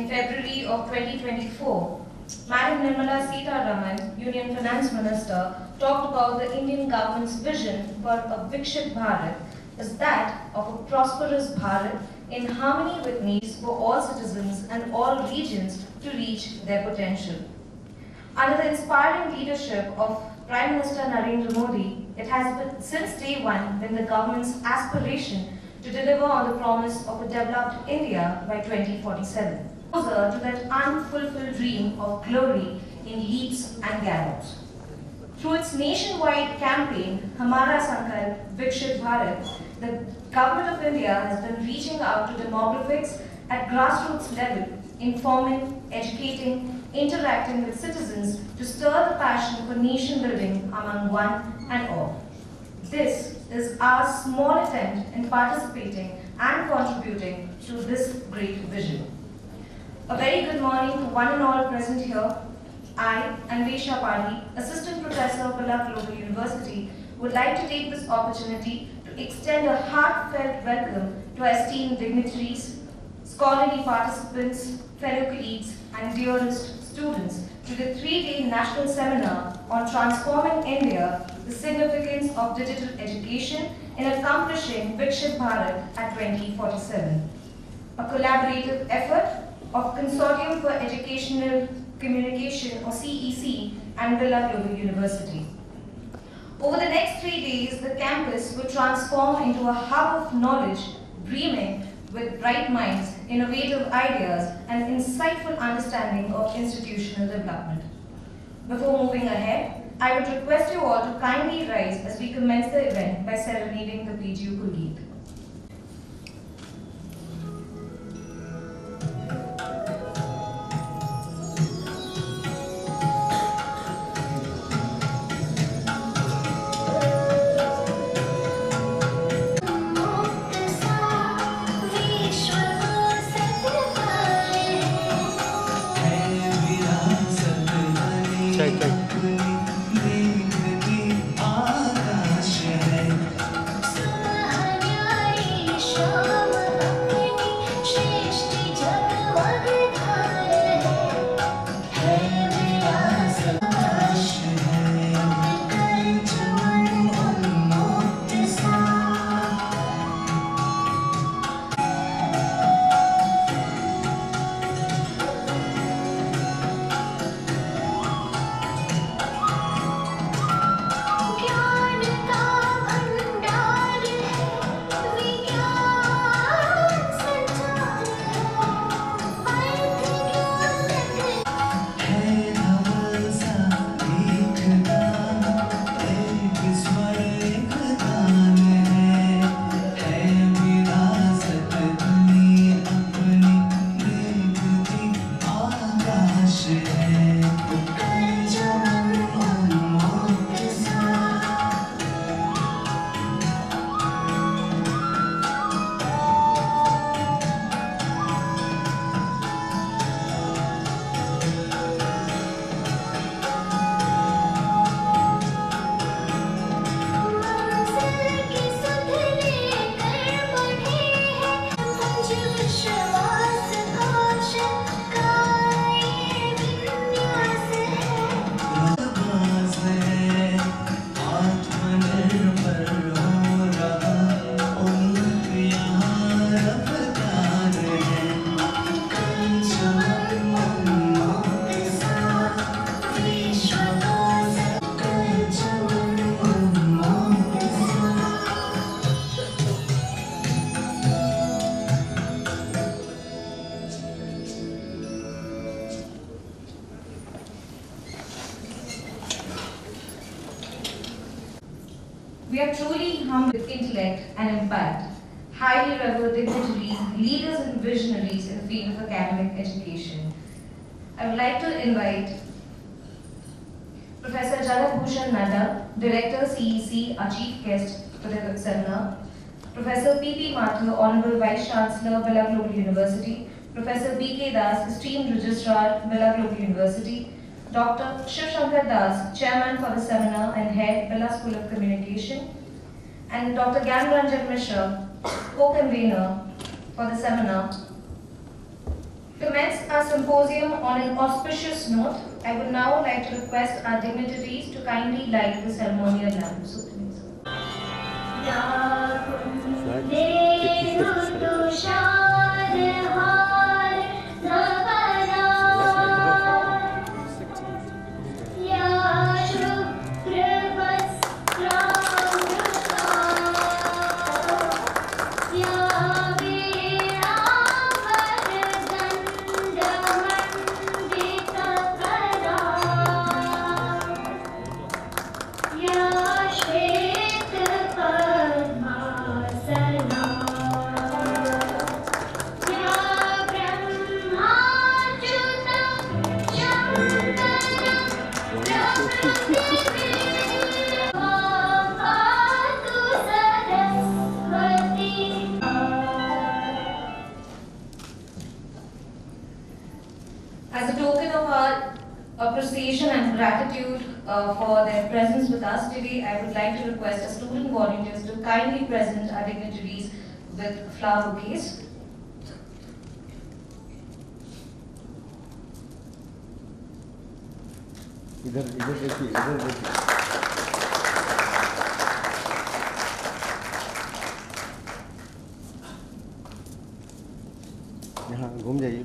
in February of 2024, Madam Nirmala Sitharaman, Union Finance Minister, talked about the Indian government's vision for a Viksit Bharat as that of a prosperous Bharat in harmony with needs for all citizens and all regions to reach their potential. Under the inspiring leadership of Prime Minister Narendra Modi, it has been since day one been the government's aspiration to deliver on the promise of a developed India by 2047, closer to that unfulfilled dream of glory in leaps and gallops. Through its nationwide campaign, Hamara Sankalp Viksit Bharat, the Government of India has been reaching out to demographics at grassroots level, informing, educating, interacting with citizens to stir the passion for nation building among one and all. This is our small attempt in participating and contributing to this great vision. A very good morning to one and all present here. I, Anvesha Pali, Assistant Professor of Bharat Global University, would like to take this opportunity to extend a heartfelt welcome to our esteemed dignitaries, scholarly participants, fellow colleagues, and dearest students to the 3-day national seminar on transforming India, the significance of digital education in accomplishing Viksit Bharat at 2047. A collaborative effort of Consortium for Educational Communication or CEC and Bharat Global University. Over the next 3 days, the campus will transform into a hub of knowledge, brimming with bright minds, innovative ideas, and insightful understanding of institutional development. Before moving ahead, I would request you all to kindly rise as we commence the event by serenading the PGU Kulgeet. We are truly humbled with intellect and impact, highly revered dignitaries, leaders and visionaries in the field of academic education. I would like to invite Professor Jalabhushan Nadda, Director CEC, our chief guest for the seminar, Professor P.P. Mathur, Honorable Vice Chancellor, Bharat Global University, Professor B.K. Das, esteemed Registrar, Bharat Global University, Dr. Shiv Shankar Das, Chairman for the seminar and Head, Bharat School of Communication, and Dr. Gyan Ranjan Mishra, Co-Convener for the seminar, commence our symposium on an auspicious note, I would now like to request our dignitaries to kindly light the ceremonial lamp. So, please. As a token of our appreciation and gratitude for their presence with us today, I would like to request our student volunteers to kindly present our dignitaries with flower bouquets. इधर देखिए यहाँ घूम जाइए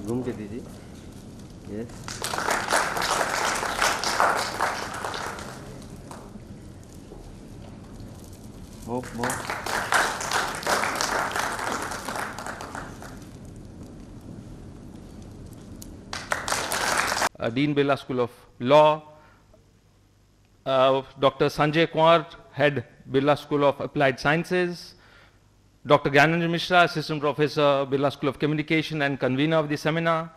घूम के दीजिए yes more Dean Birla School of Law, Dr. Sanjay Kumar, Head Birla School of Applied Sciences, Dr. Gyananjan Mishra, Assistant Professor, Birla School of Communication and convener of the seminar,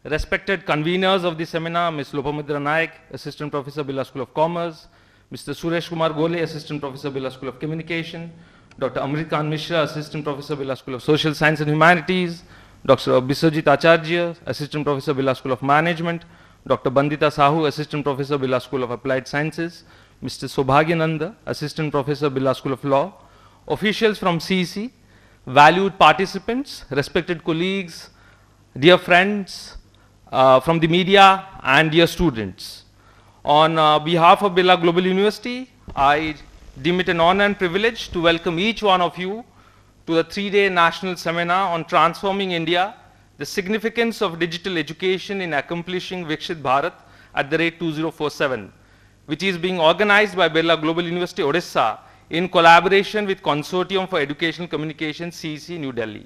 respected conveners of the seminar, Ms. Lopamudra Naik, Assistant Professor, Birla School of Commerce, Mr. Suresh Kumar Gole, Assistant Professor, Birla School of Communication, Dr. Amrit Khan Mishra, Assistant Professor, Birla School of Social Science and Humanities, Dr. Biswajit Acharya, Assistant Professor, Birla School of Management, Dr. Bandita Sahu, Assistant Professor, Birla School of Applied Sciences, Mr. Sobhagyananda, Assistant Professor, Birla School of Law, officials from CEC, valued participants, respected colleagues, dear friends from the media and dear students. On behalf of Birla Global University, I deem it an honor and privilege to welcome each one of you to the 3-day national seminar on transforming India, the significance of digital education in accomplishing Viksit Bharat at the rate 2047, which is being organized by Birla Global University, Odisha, in collaboration with Consortium for Educational Communication, CEC, New Delhi.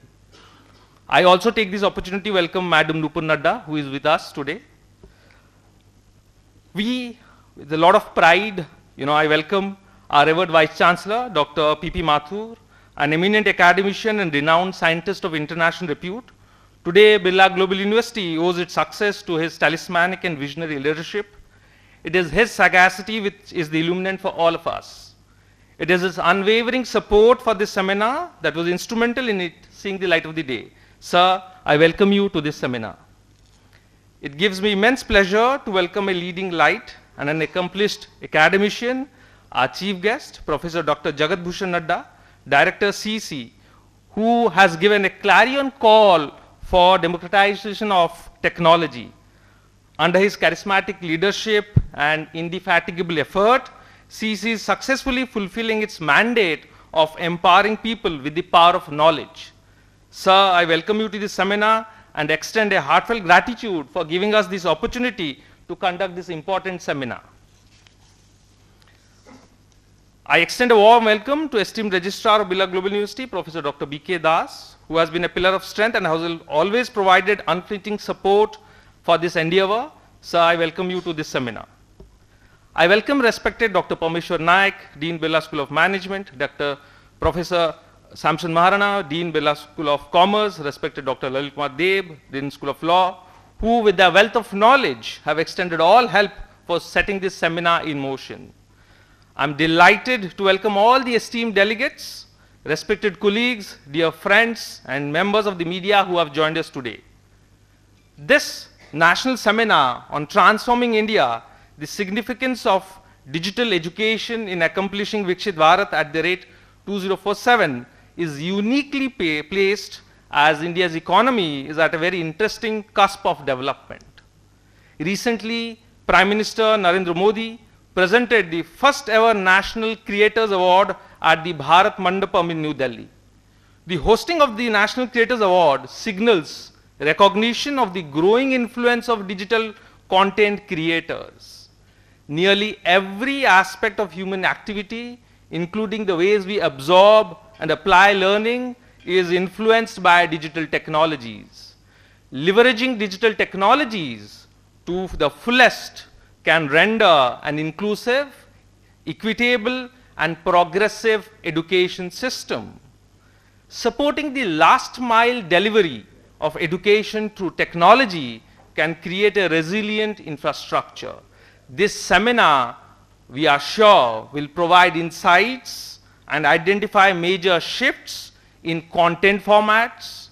I also take this opportunity to welcome Madam Nupur Nadda, who is with us today. We, with a lot of pride, I welcome our revered Vice Chancellor, Dr. P.P. Mathur, an eminent academician and renowned scientist of international repute. Today, Birla Global University owes its success to his talismanic and visionary leadership. It is his sagacity which is the illuminant for all of us. It is his unwavering support for this seminar that was instrumental in it seeing the light of the day. Sir, I welcome you to this seminar. It gives me immense pleasure to welcome a leading light and an accomplished academician, our chief guest, Professor Dr. Jagat Bhushan Nadda, Director CEC, who has given a clarion call for democratization of technology. Under his charismatic leadership and indefatigable effort, CEC is successfully fulfilling its mandate of empowering people with the power of knowledge. Sir, I welcome you to this seminar and extend a heartfelt gratitude for giving us this opportunity to conduct this important seminar. I extend a warm welcome to esteemed Registrar of Birla Global University, Professor Dr. B.K. Das, who has been a pillar of strength and has always provided unflinching support for this endeavor. Sir, I welcome you to this seminar. I welcome respected Dr. Parmeshwar Naik, Dean Birla School of Management, Dr. Professor Samson Maharana, Dean Birla School of Commerce, respected Dr. Lalit Kumar Deb, Dean School of Law, who with their wealth of knowledge have extended all help for setting this seminar in motion. I'm delighted to welcome all the esteemed delegates, respected colleagues, dear friends, and members of the media who have joined us today. This national seminar on transforming India, the significance of digital education in accomplishing Viksit Bharat at the rate 2047 is uniquely placed as India's economy is at a very interesting cusp of development. Recently, Prime Minister Narendra Modi presented the first ever National Creators Award at the Bharat Mandapam in New Delhi. The hosting of the National Creators Award signals recognition of the growing influence of digital content creators. Nearly every aspect of human activity, including the ways we absorb and apply learning, is influenced by digital technologies. Leveraging digital technologies to the fullest can render an inclusive, equitable, and progressive education system. Supporting the last mile delivery of education through technology can create a resilient infrastructure. This seminar, we are sure, will provide insights and identify major shifts in content formats,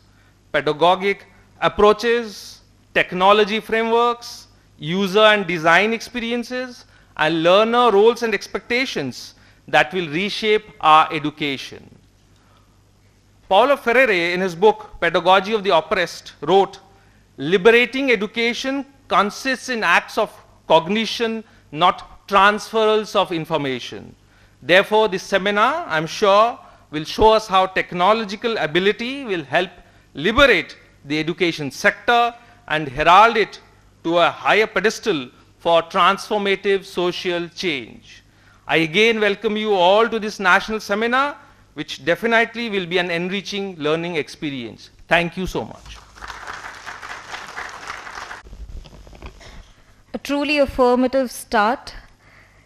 pedagogic approaches, technology frameworks, user and design experiences, and learner roles and expectations that will reshape our education. Paulo Freire, in his book Pedagogy of the Oppressed, wrote, "Liberating education consists in acts of cognition, not transferals of information." Therefore, this seminar, I'm sure, will show us how technological ability will help liberate the education sector and herald it to a higher pedestal for transformative social change. I again welcome you all to this national seminar, which definitely will be an enriching learning experience. Thank you so much. A truly affirmative start.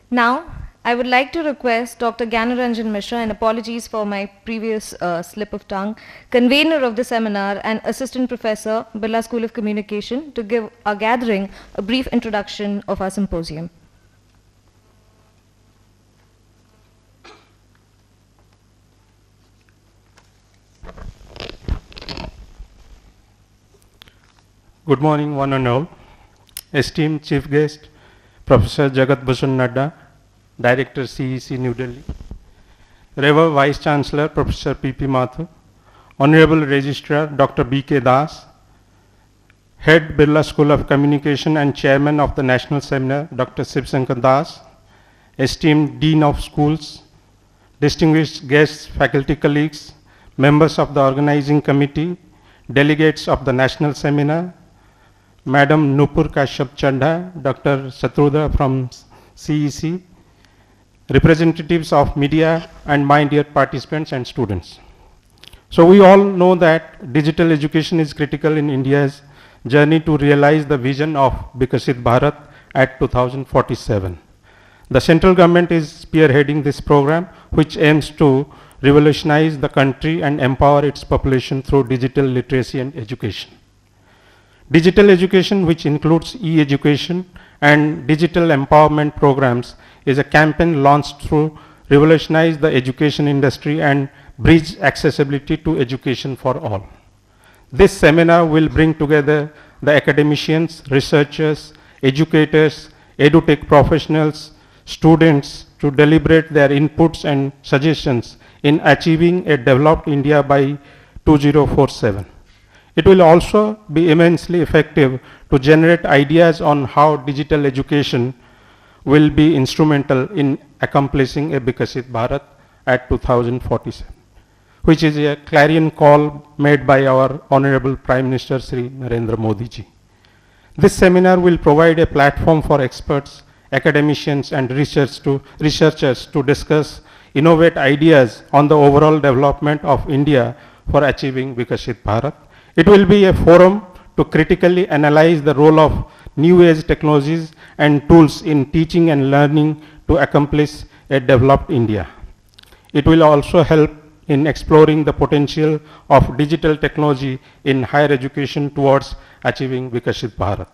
Now, I would like to request Dr. Gyanaranjan Mishra, and apologies for my previous slip of tongue, convener of the seminar and assistant professor, Birla School of Communication, to give our gathering a brief introduction of our symposium. Good morning, one and all. Esteemed Chief Guest, Professor Jagat Bhushan Nadda, Director CEC New Delhi, Reverend Vice Chancellor Professor P.P. Mathur, Honorable Registrar Dr. B.K. Das, Head Birla School of Communication and Chairman of the National Seminar Dr. Shiv Shankar Das, esteemed Dean of Schools, distinguished guests, faculty colleagues, members of the organizing committee, delegates of the National Seminar, Madam Nupur Kashyap Chadha, Dr. Satrudha from CEC, representatives of media, and my dear participants and students. So we all know that digital education is critical in India's journey to realize the vision of Viksit Bharat at 2047. The central government is spearheading this program, which aims to revolutionize the country and empower its population through digital literacy and education. Digital education, which includes e-education and digital empowerment programs, is a campaign launched to revolutionize the education industry and bridge accessibility to education for all. This seminar will bring together the academicians, researchers, educators, edutech professionals, students to deliberate their inputs and suggestions in achieving a developed India by 2047. It will also be immensely effective to generate ideas on how digital education will be instrumental in accomplishing a Viksit Bharat at 2047, which is a clarion call made by our Honorable Prime Minister Sri Narendra Modi ji. This seminar will provide a platform for experts, academicians, and researchers to discuss innovate ideas on the overall development of India for achieving Viksit Bharat. It will be a forum to critically analyze the role of new age technologies and tools in teaching and learning to accomplish a developed India. It will also help in exploring the potential of digital technology in higher education towards achieving Viksit Bharat.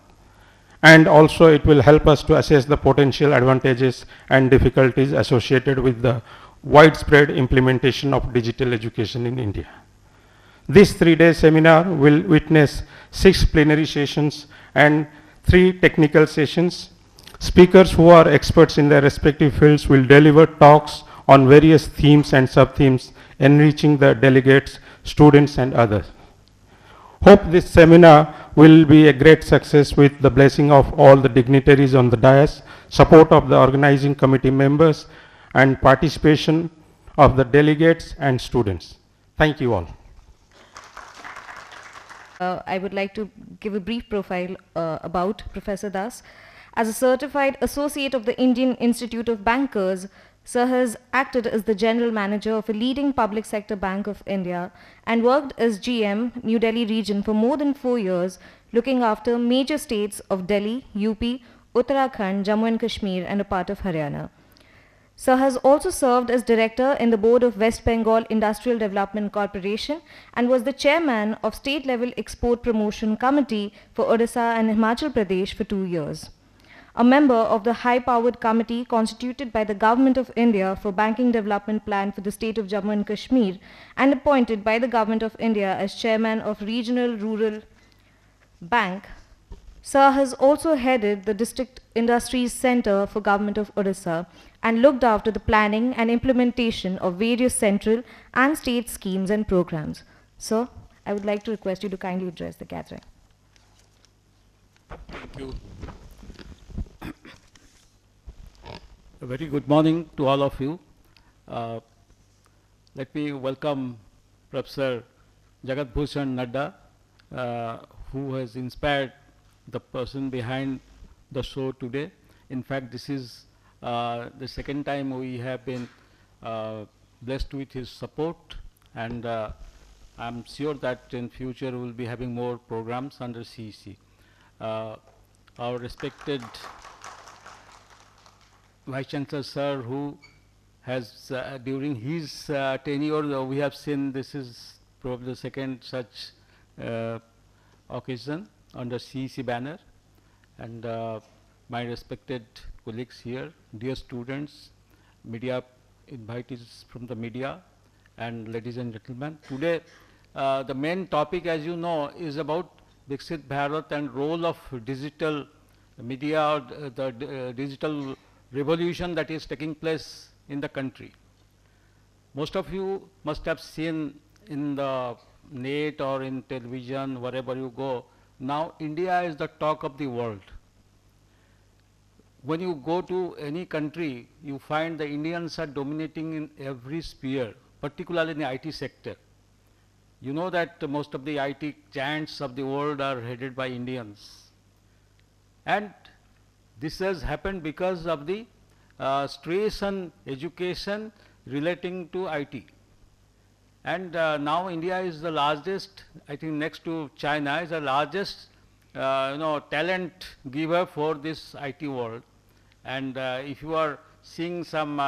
And also it will help us to assess the potential advantages and difficulties associated with the widespread implementation of digital education in India. This 3-day seminar will witness 6 plenary sessions and 3 technical sessions. Speakers who are experts in their respective fields will deliver talks on various themes and sub-themes, enriching the delegates, students and others. Hope this seminar will be a great success with the blessing of all the dignitaries on the dais, support of the organizing committee members and participation of the delegates and students. Thank you all. I would like to give a brief profile about Professor Das. As a certified associate of the Indian Institute of Bankers, Sir has acted as the general manager of a leading public sector bank of India and worked as GM, New Delhi region for more than 4 years, looking after major states of Delhi, UP, Uttarakhand, Jammu and Kashmir and a part of Haryana. Sir has also served as director in the board of West Bengal Industrial Development Corporation and was the chairman of state-level export promotion committee for Odisha and Himachal Pradesh for 2 years. A member of the high-powered committee constituted by the Government of India for Banking Development Plan for the state of Jammu and Kashmir and appointed by the Government of India as chairman of Regional Rural Bank. Sir has also headed the District Industries Centre for Government of Odisha and looked after the planning and implementation of various central and state schemes and programs. Sir, I would like to request you to kindly address the gathering. Thank you. A very good morning to all of you. Let me welcome Professor Jagat Bhushan Nadda, who has inspired the person behind the show today. In fact, this is the second time we have been blessed with his support, and I'm sure that in future we will be having more programs under CEC. Our respected Vice Chancellor Sir, who has during his tenure, we have seen this is probably the second such occasion under CEC banner, and my respected colleagues here, dear students, media invitees from the media, and ladies and gentlemen. Today, the main topic, as you know, is about Viksit Bharat and role of digital media, or the digital revolution that is taking place in the country. Most of you must have seen in the net or in television, wherever you go, now India is the talk of the world. When you go to any country, you find the Indians are dominating in every sphere, particularly in the IT sector. You know that most of the IT giants of the world are headed by Indians. And this has happened because of the stress on education relating to IT. And now India is the largest, I think next to China, is the largest talent giver for this IT world. And if you are seeing some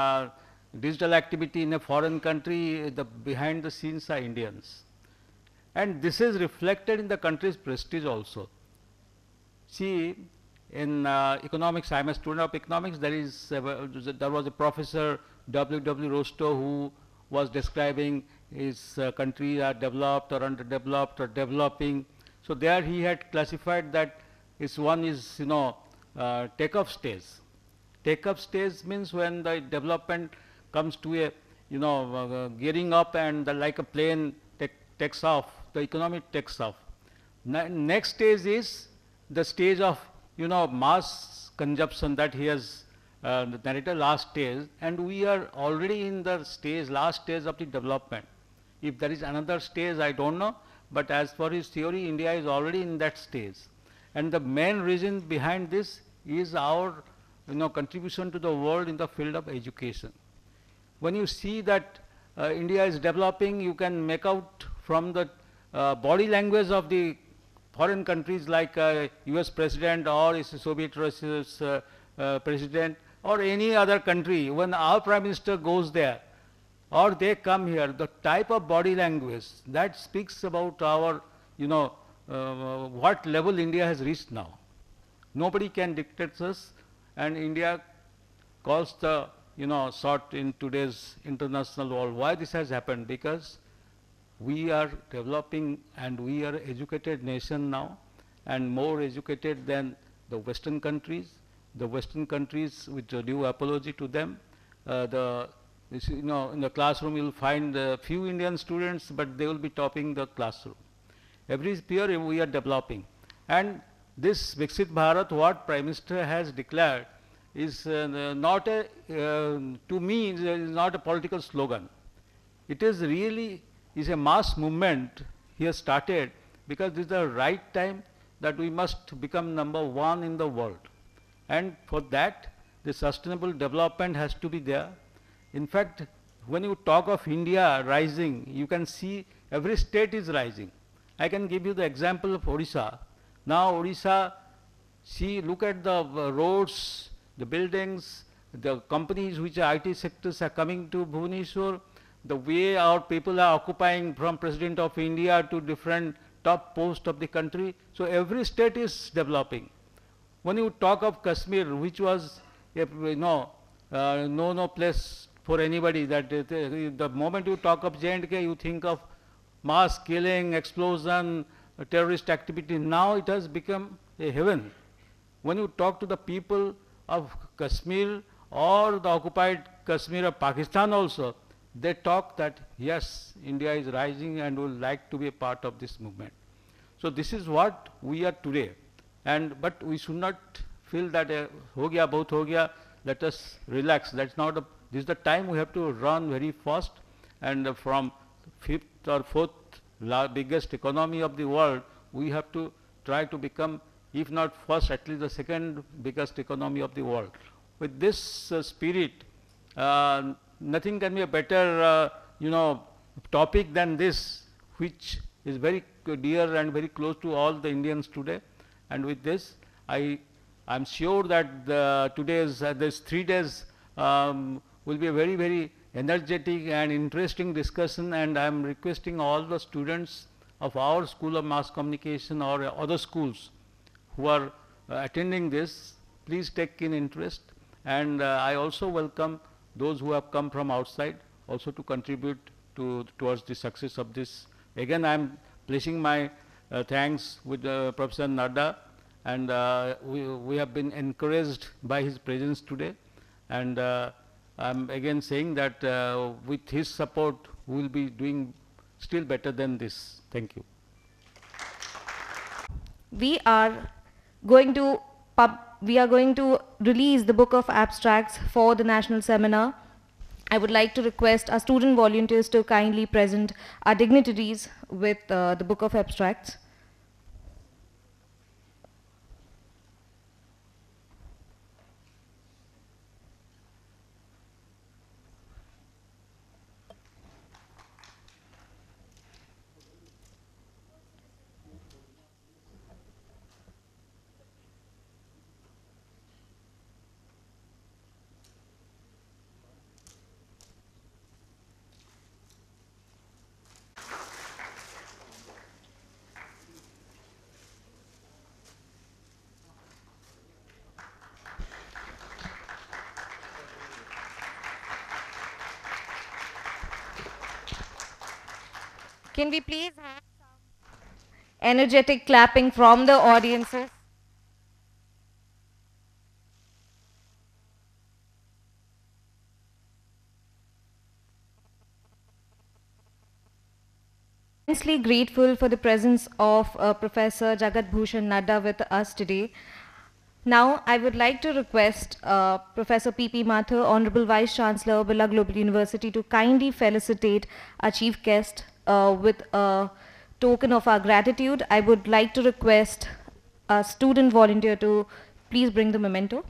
digital activity in a foreign country, the behind the scenes are Indians. And this is reflected in the country's prestige also. See, in economics, I am a student of economics. There was a professor, W. Rostow, who was describing his countries are developed or underdeveloped or developing. So there he had classified that one is take-off stage. Take-off stage means when the development comes to a gearing up and like a plane takes off, the economy takes off. Next stage is the stage of mass consumption that he has narrated last stage, and we are already in the last stage of the development. If there is another stage, I don't know, but as for his theory, India is already in that stage. And the main reason behind this is our contribution to the world in the field of education. When you see that India is developing, you can make out from the body language of the foreign countries like US president or Soviet Russia's president or any other country. When our prime minister goes there or they come here, the type of body language that speaks about our what level India has reached now. Nobody can dictate us, and India calls the shot in today's international world. Why this has happened? Because we are developing and we are educated nation now, and more educated than the Western countries. the Western countries with due apology to them. In the classroom you will find a few Indian students, but they will be topping the classroom. Every year we are developing. And this Viksit Bharat, what Prime Minister has declared, is not a, to me, is not a political slogan. It is really is a mass movement he has started, because this is the right time that we must become #1 in the world. And for that, the sustainable development has to be there. In fact, when you talk of India rising, you can see every state is rising. I can give you the example of Odisha. Now Odisha, see, look at the roads, the buildings, the companies which are IT sectors are coming to Bhubaneswar, the way our people are occupying from President of India to different top posts of the country. So every state is developing. When you talk of Kashmir, which was no place for anybody, that the moment you talk of J&K, you think of mass killing, explosion, terrorist activity. Now it has become a heaven. When you talk to the people of Kashmir or the occupied Kashmir of Pakistan also, they talk that yes, India is rising and would like to be a part of this movement. So this is what we are today. But we should not feel that ho gaya, bahut ho gaya, let us relax. That's not a, this is the time we have to run very fast, and from fifth or fourth biggest economy of the world, we have to try to become, if not first, at least the second biggest economy of the world. With this spirit, nothing can be a better, topic than this, which is very dear and very close to all the Indians today. And with this, I'm sure that this 3 days will be a very, very energetic and interesting discussion, and I'm requesting all the students of our School of Mass Communication or other schools who are attending this, please take keen interest. And I also welcome those who have come from outside also to contribute towards the success of this. Again, I am placing my thanks with Professor Nadda, and we have been encouraged by his presence today. And I'm again saying that with his support, we will be doing still better than this. Thank you. We are going to release the book of abstracts for the national seminar. I would like to request our student volunteers to kindly present our dignitaries with the book of abstracts. Can we please have some energetic clapping from the audiences? Immensely grateful for the presence of Professor Jagat Bhushan Nadda with us today. Now, I would like to request Professor P.P. Mathur, Honorable Vice Chancellor, Birla Global University, to kindly felicitate our chief guest with a token of our gratitude. I would like to request a student volunteer to please bring the memento.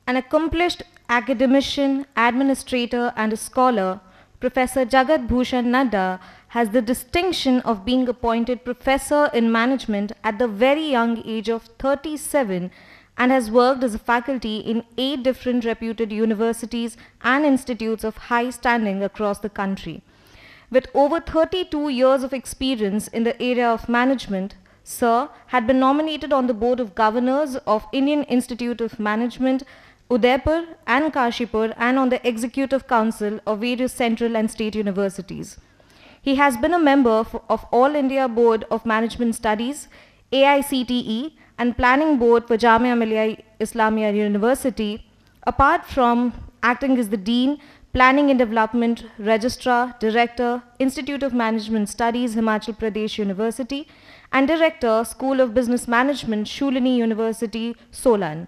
An accomplished academician, administrator, and a scholar, Professor Jagat Bhushan Nadda has the distinction of being appointed Professor in Management at the very young age of 37 and has worked as a faculty in 8 different reputed universities and institutes of high standing across the country. With over 32 years of experience in the area of management, Sir had been nominated on the Board of Governors of Indian Institute of Management, Udaipur and Kashipur, and on the Executive Council of various central and state universities. He has been a member of All India Board of Management Studies, AICTE, and Planning Board for Jamia Millia Islamia University. Apart from acting as the Dean, Planning and Development, Registrar, Director, Institute of Management Studies, Himachal Pradesh University, and Director, School of Business Management, Shulini University, Solan.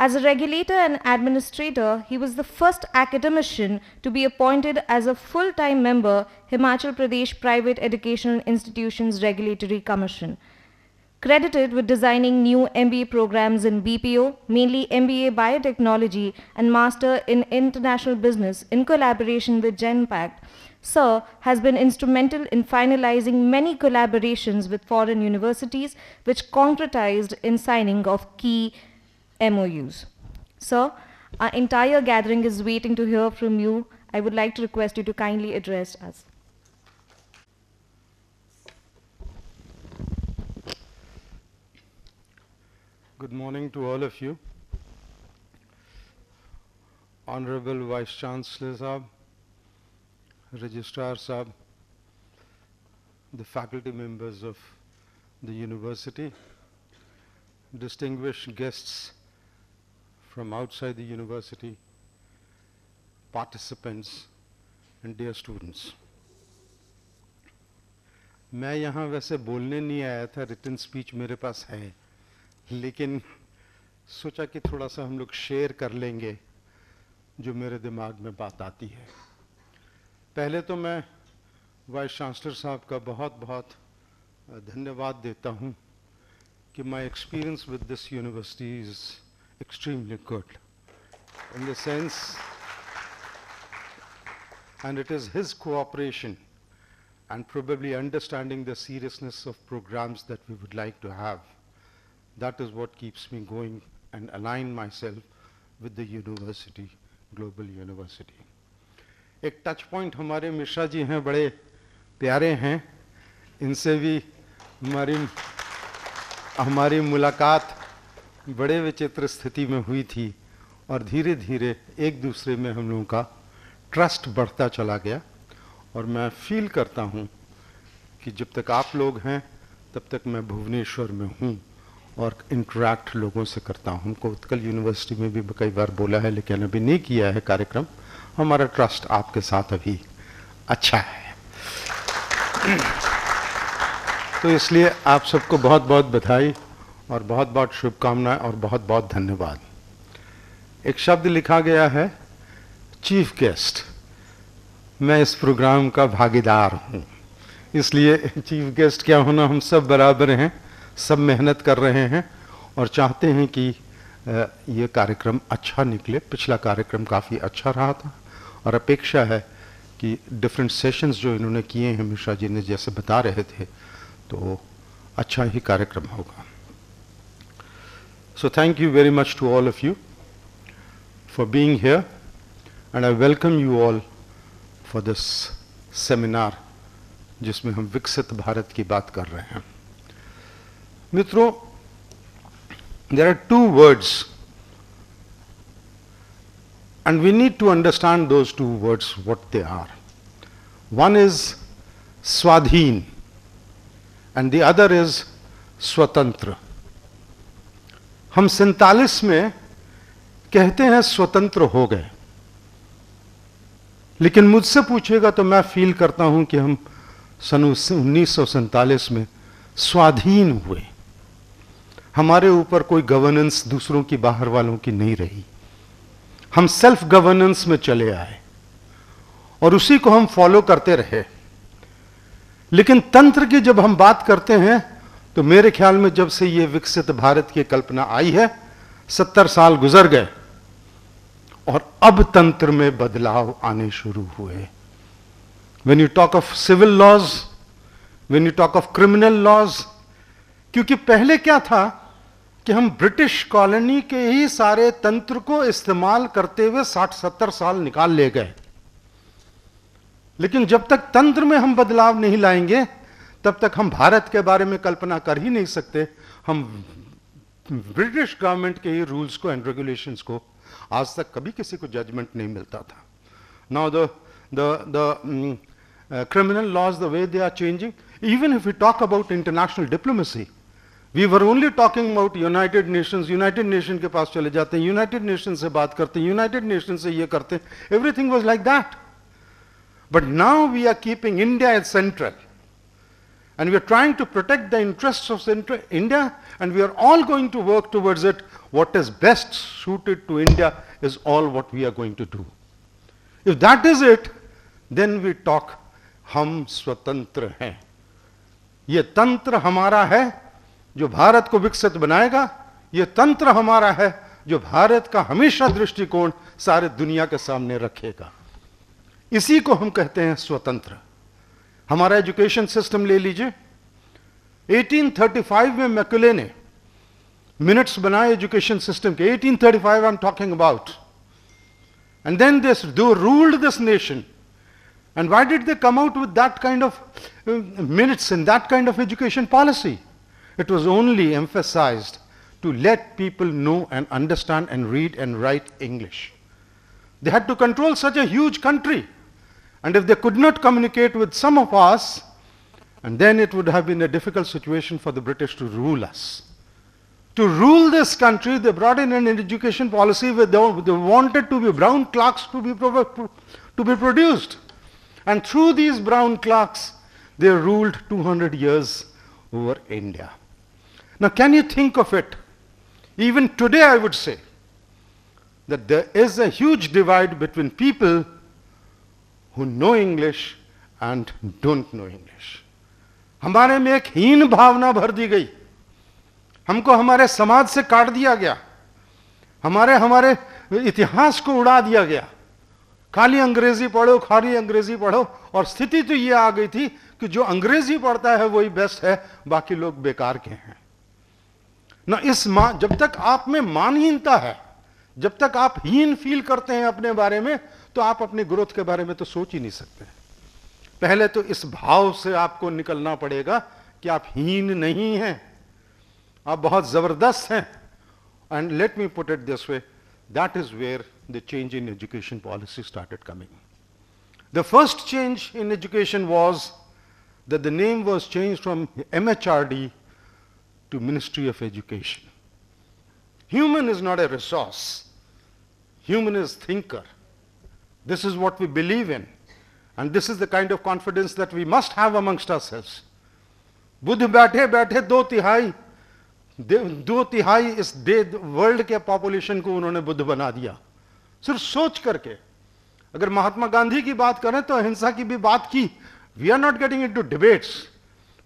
As a regulator and administrator, he was the first academician to be appointed as a full-time member, Himachal Pradesh Private Educational Institutions Regulatory Commission. Credited with designing new MBA programs in BPO, mainly MBA Biotechnology and Master in International Business in collaboration with GenPact, Sir has been instrumental in finalizing many collaborations with foreign universities, which concretized in signing of key MOUs. Sir, our entire gathering is waiting to hear from you. I would like to request you to kindly address us. Good morning to all of you. Honorable Vice Chancellor Sahab, Registrar Sahab, the faculty members of the university, distinguished guests from outside the university, participants and dear students. मैं यहाँ वैसे बोलने नहीं आया था, written speech मेरे पास है, लेकिन सोचा कि थोड़ा सा हम लोग शेयर कर लेंगे जो मेरे दिमाग में बात आती है। पहले तो मैं वाइस चांसलर साहब का बहुत बहुत धन्यवाद देता हूँ कि my experience with this university is extremely good in the sense, and it is his cooperation and probably understanding the seriousness of programs that we would like to have. That is what keeps me going and align myself with the university, global university. एक touch point हमारे मिश्रा जी हैं, बड़े प्यारे हैं, इनसे भी हमारी मुलाकात बड़े विचित्र स्थिति में हुई थी और धीरे धीरे एक दूसरे में हम लोगों का ट्रस्ट बढ़ता चला गया और मैं फील करता हूँ कि जब तक आप लोग हैं तब तक मैं भुवनेश्वर में हूँ और इंटरैक्ट लोगों से करता हूँ। हमको उत्कल यूनिवर्सिटी में भी कई बार बोला है लेकिन अभी नहीं किया है कार्यक्रम। हमारा ट्रस्ट आपके साथ अभी अच्छा है, तो इसलिए आप सबको बहुत बहुत बधाई और बहुत बहुत शुभकामनाएं और बहुत बहुत धन्यवाद। एक शब्द लिखा गया है चीफ गेस्ट, मैं इस प्रोग्राम का भागीदार हूँ, इसलिए चीफ गेस्ट क्या होना, हम सब बराबर हैं, सब मेहनत कर रहे हैं और चाहते हैं कि ये कार्यक्रम अच्छा निकले। पिछला कार्यक्रम काफ़ी अच्छा रहा था और अपेक्षा है कि डिफरेंट सेशंस जो इन्होंने किए हैं, मिश्रा जी ने जैसे बता रहे थे, तो अच्छा ही कार्यक्रम होगा। So thank you very much to all of you for being here and I welcome you all for this seminar जिसमें हम विकसित भारत की बात कर रहे हैं। मित्रों, there are two words and we need to understand those two words what they are. One is Swadhin and the other is स्वतंत्र। हम 47 में कहते हैं स्वतंत्र हो गए, लेकिन मुझसे पूछेगा तो मैं फील करता हूं कि हम सन 1947 में स्वाधीन हुए। हमारे ऊपर कोई गवर्नेंस दूसरों की, बाहर वालों की नहीं रही, हम सेल्फ गवर्नेंस में चले आए और उसी को हम फॉलो करते रहे। लेकिन तंत्र की जब हम बात करते हैं तो मेरे ख्याल में जब से ये विकसित भारत की कल्पना आई है 70 साल गुजर गए और अब तंत्र में बदलाव आने शुरू हुए। when you talk of civil laws, when you talk of criminal laws, क्योंकि पहले क्या था कि हम ब्रिटिश कॉलोनी के ही सारे तंत्र को इस्तेमाल करते हुए 60-70 साल निकाल ले गए। लेकिन जब तक तंत्र में हम बदलाव नहीं लाएंगे तब तक हम भारत के बारे में कल्पना कर ही नहीं सकते। हम ब्रिटिश गवर्नमेंट के ही रूल्स को एंड रेगुलेशंस को आज तक कभी किसी को जजमेंट नहीं मिलता था। Now the criminal laws, the way they are changing, even if we talk about international diplomacy, we were only talking about United Nations के पास चले जाते हैं, United Nations से बात करते हैं, United Nations से ये करते हैं, everything was like that. But now we are keeping India as central, and we are trying to protect the interests of India, and we are all going to work towards it. What is best suited to India is all what we are going to do. If that is it, then we talk हम स्वतंत्र हैं, ये तंत्र हमारा है जो भारत को विकसित बनाएगा, ये तंत्र हमारा है जो भारत का हमेशा दृष्टिकोण सारे दुनिया के सामने रखेगा। इसी को हम कहते हैं स्वतंत्र। हमारा एजुकेशन सिस्टम ले लीजिए, 1835 में मैकुले ने मिनट्स बनाए एजुकेशन सिस्टम के, 1835 I am talking about, and then they ruled this nation. And why did they come out with that kind of minutes and that kind of education policy? It was only emphasized to let people know and understand and read and write English. They had to control such a huge country, and if they could not communicate with some of us, and then it would have been a difficult situation for the British to rule us. To rule this country, they brought in an education policy where they wanted to be brown clerks to be produced. And through these brown clerks, they ruled 200 years over India. Now, can you think of it? Even today, I would say that there is a huge divide between people who know English and don't know English. हमारे में एक हीन भावना भर दी गई, हमको हमारे समाज से काट दिया गया, हमारे इतिहास को उड़ा दिया गया। खाली अंग्रेजी पढ़ो, खाली अंग्रेजी पढ़ो, और स्थिति तो ये आ गई थी कि जो अंग्रेजी पढ़ता है वही बेस्ट है, बाकी लोग बेकार के हैं ना। जब तक आप में मानहीनता है, जब तक आप हीन फील करते हैं अपने बारे में, तो आप अपनी ग्रोथ के बारे में तो सोच ही नहीं सकते। पहले तो इस भाव से आपको निकलना पड़ेगा कि आप हीन नहीं हैं, आप बहुत जबरदस्त हैं। And let me put it this way, that is where the change in education policy started coming. The first change in education was that the name was changed from MHRD to Ministry of Education. Human is not a resource. Human is thinker. This is what we believe in. And this is the kind of confidence that we must have amongst ourselves. Buddha बैठे बैठे 2/3 इस world के population को उन्होंने बुद्ध बना दिया, सिर्फ सोच करके। अगर महात्मा गांधी की बात करें तो अहिंसा की भी बात की। We are not getting into debates,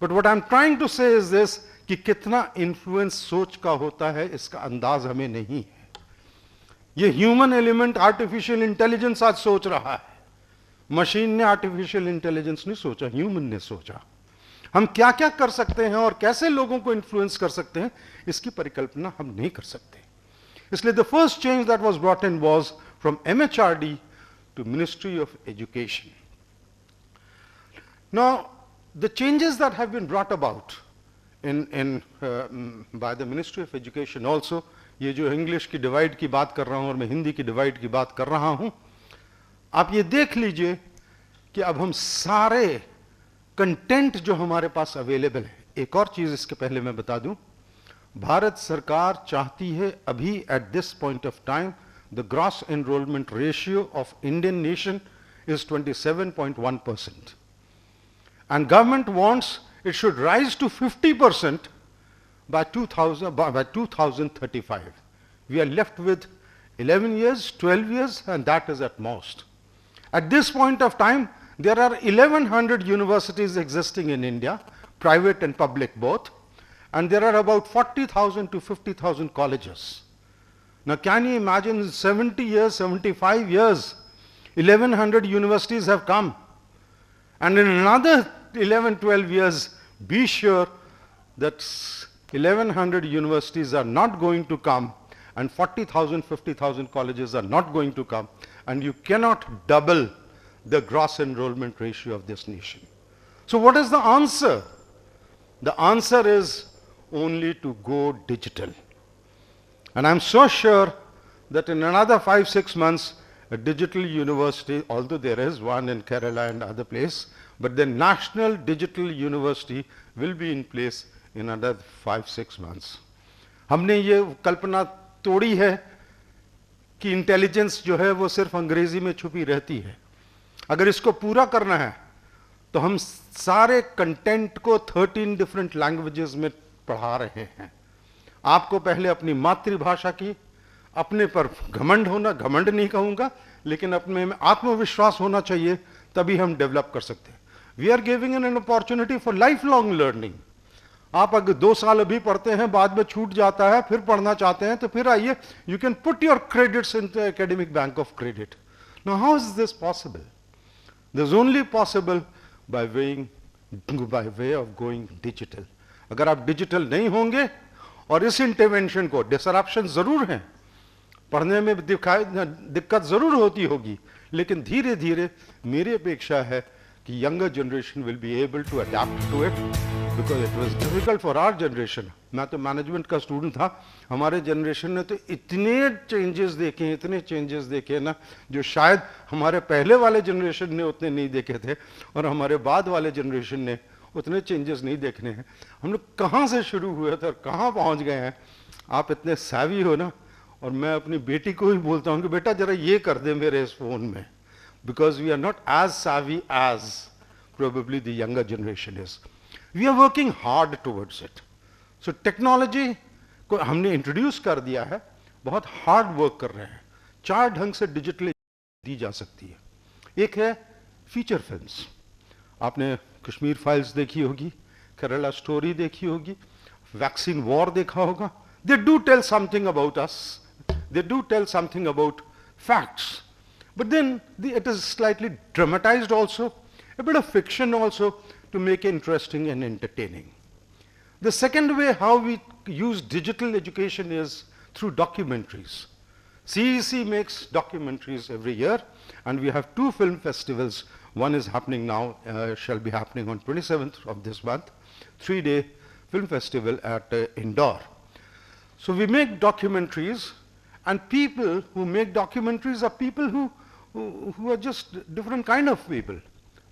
but what I am trying to say is this कि कितना इन्फ्लुएंस सोच का होता है, इसका अंदाज हमें नहीं है। ये ह्यूमन एलिमेंट आर्टिफिशियल इंटेलिजेंस आज सोच रहा है, मशीन ने आर्टिफिशियल इंटेलिजेंस नहीं सोचा, ह्यूमन ने सोचा। हम क्या क्या कर सकते हैं और कैसे लोगों को इन्फ्लुएंस कर सकते हैं, इसकी परिकल्पना हम नहीं कर सकते। इसलिए the first change that was brought in was from MHRD to Ministry of Education. Now, the changes that have been brought about by the Ministry of Education also, ये जो इंग्लिश की डिवाइड की बात कर रहा हूं और मैं हिंदी की डिवाइड की बात कर रहा हूं, आप ये देख लीजिए कि अब हम सारे कंटेंट जो हमारे पास अवेलेबल है। एक और चीज इसके पहले मैं बता दूं, भारत सरकार चाहती है अभी at this point of time the gross enrolment ratio of Indian nation is 27.1%, and government wants it should rise to 50% by 2035. We are left with 11 years, 12 years, and that is at most. At this point of time, there are 1100 universities existing in India, private and public both, and there are about 40,000 to 50,000 colleges. Now, can you imagine 70 years, 75 years, 1100 universities have come. And in another 11, 12 years, be sure that 1100 universities are not going to come and 40,000, 50,000 colleges are not going to come, and you cannot double the gross enrollment ratio of this nation. So what is the answer? The answer is only to go digital. And I'm so sure that in another 5-6 months, a digital university, although there is one in Kerala and other place, but the national digital university will be in place in another 5-6 months. हमने ये कल्पना तोड़ी है कि intelligence जो है वो सिर्फ अंग्रेजी में छुपी रहती है. अगर इसको पूरा करना है तो हम सारे कंटेंट को 13 डिफरेंट लैंग्वेजेस में पढ़ा रहे हैं. आपको पहले अपनी मातृभाषा की अपने पर घमंड होना, घमंड नहीं कहूंगा, लेकिन अपने में आत्मविश्वास होना चाहिए, तभी हम डेवलप कर सकते हैं. We are giving an opportunity for life long learning. आप अगर 2 साल अभी पढ़ते हैं, बाद में छूट जाता है, फिर पढ़ना चाहते हैं, तो फिर आइए, you can put your credits in the academic bank of credit. Now how is this possible? This is only possible by way of going digital. अगर आप डिजिटल नहीं होंगे, और इस इंटरवेंशन को, डिसरप्शन जरूर है, पढ़ने में दिक्कत जरूर होती होगी, लेकिन धीरे धीरे मेरी अपेक्षा है कि younger generation will be able to adapt to it, because it was difficult for our generation. मैं तो मैनेजमेंट का स्टूडेंट था, हमारे जनरेशन ने तो इतने चेंजेस देखे ना, जो शायद हमारे पहले वाले जनरेशन ने उतने नहीं देखे थे, और हमारे बाद वाले जनरेशन ने उतने चेंजेस नहीं देखने हैं. हम लोग कहाँ से शुरू हुए थे और कहाँ पहुँच गए हैं. आप इतने savvy हो ना, और मैं अपनी बेटी को ही बोलता हूँ कि बेटा जरा ये कर दे मेरे इस फोन में, because we are not as savvy as probably the younger generation is. We are working hard towards it. So technology को हमने इंट्रोड्यूस कर दिया है, बहुत हार्ड वर्क कर रहे हैं. 4 ढंग से डिजिटल दी जा सकती है. एक है फीचर फिल्म्स. आपने कश्मीर फाइल्स देखी होगी, केरला स्टोरी देखी होगी, वैक्सीन वॉर देखा होगा. They do tell something about us, they do tell something about facts, but then it is slightly dramatised also, a bit of fiction also, to make it interesting and entertaining. The second way how we use digital education is through documentaries. CEC makes documentaries every year, and we have 2 film festivals. One is happening now, shall be happening on 27th of this month, 3-day film festival at Indore. So we make documentaries, and people who make documentaries are people who are just different kind of people.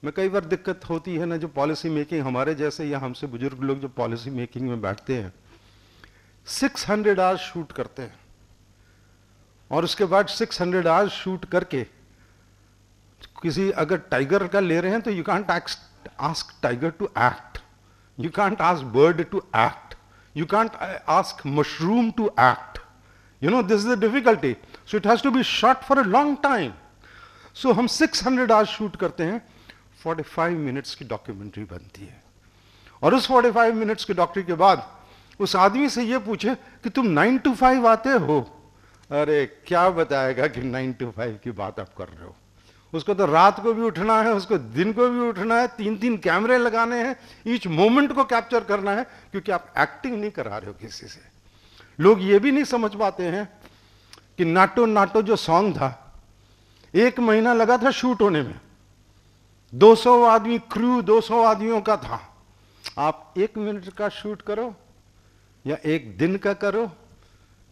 मैं कई बार दिक्कत होती है ना, जो policy making हमारे जैसे या हमसे बुजुर्ग लोग जो पॉलिसी मेकिंग में बैठते हैं, 600 आवर्स शूट करते हैं, और उसके बाद 600 आवर्स शूट करके किसी अगर टाइगर का ले रहे हैं तो you can't ask tiger to act, you can't ask bird to act, you can't ask mushroom to act. You know this is the difficulty. So it has to be shot for a long time. So हम 600 hours shoot करते हैं, 45 minutes की documentary बनती है. और उस 45 minutes की documentary के बाद उस आदमी से ये पूछे कि तुम 9 to 5 आते हो, अरे क्या बताएगा कि 9 to 5 की बात आप कर रहे हो. उसको तो रात को भी उठना है, उसको दिन को भी उठना है, 3-3 कैमरे लगाने हैं, ईच मोमेंट को कैप्चर करना है, क्योंकि आप एक्टिंग नहीं करा रहे हो किसी से. लोग ये भी नहीं समझ पाते हैं कि नाटो नाटो जो सॉन्ग था, 1 महीना लगा था शूट होने में, 200 आदमी क्रू 200 आदमियों का था. आप 1 मिनट का शूट करो, या 1 दिन का करो,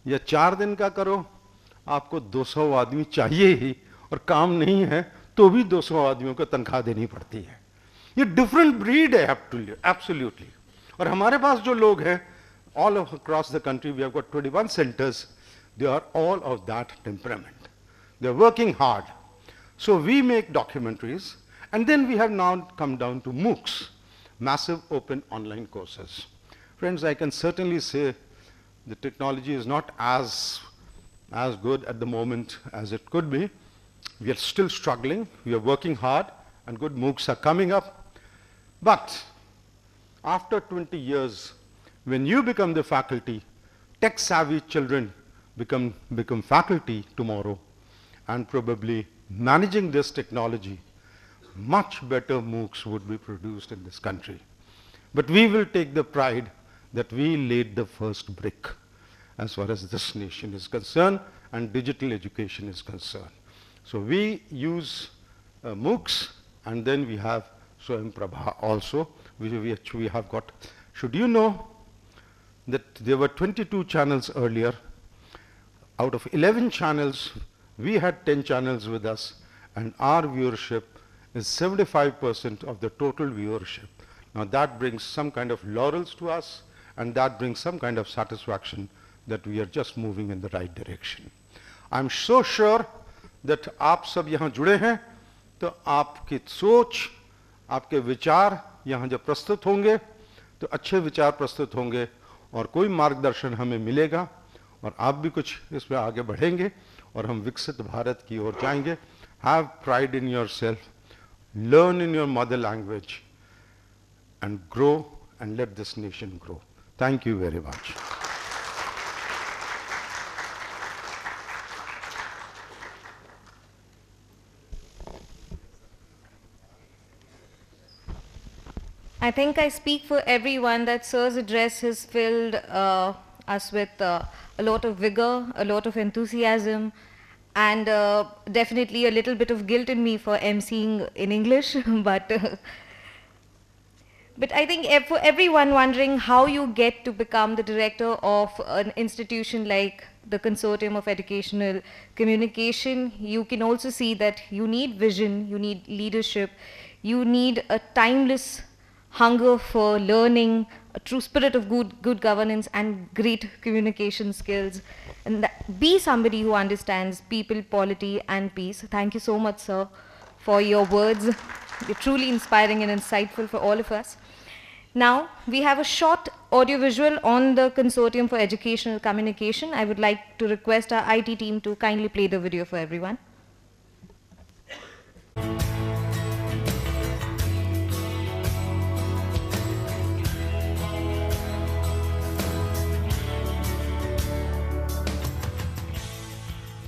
या 4 दिन का करो, आपको 200 आदमी चाहिए ही, और काम नहीं है तो भी 200 आदमियों को तनख्वाह देनी पड़ती है. ये डिफरेंट ब्रीड है एब्सोल्युटली. और हमारे पास जो लोग हैं all across the country, we have got 21 centres, they are all of that temperament. They are working hard. So we make documentaries. And then we have now come down to MOOCs, massive open online courses. Friends, I can certainly say the technology is not as good at the moment as it could be. We are still struggling. We are working hard, and good MOOCs are coming up. But after 20 years, when you become the faculty, tech-savvy children become faculty tomorrow, and probably managing this technology much better MOOCs would be produced in this country. But we will take the pride that we laid the first brick as far as this nation is concerned and digital education is concerned. So we use MOOCs, and then we have Swayam Prabha also, which we have got. Should you know that there were 22 channels earlier. Out of 11 channels, we had 10 channels with us, and our viewership is 75% of the total viewership. Now that brings some kind of laurels to us, and that brings some kind of satisfaction that we are just moving in the right direction. I'm so sure that आप सब यहाँ जुड़े हैं, तो आपकी सोच, आपके विचार यहाँ जब प्रस्तुत होंगे, तो अच्छे विचार प्रस्तुत होंगे और कोई मार्गदर्शन हमें मिलेगा और आप भी कुछ इसमें आगे बढ़ेंगे और हम विकसित भारत की ओर जाएंगे. Have pride in yourself, learn in your mother language, and grow and let this nation grow. Thank you very much. I think I speak for everyone that Sir's address has filled us with a lot of vigor, a lot of enthusiasm, and definitely a little bit of guilt in me for emceeing in English. But I think for everyone wondering how you get to become the director of an institution like the Consortium of Educational Communication, you can also see that you need vision, you need leadership, you need a timeless hunger for learning, a true spirit of good governance and great communication skills, and be somebody who understands people, polity and peace. Thank you so much, sir, for your words. They're truly inspiring and insightful for all of us. Now, we have a short audiovisual on the Consortium for Educational Communication. I would like to request our IT team to kindly play the video for everyone.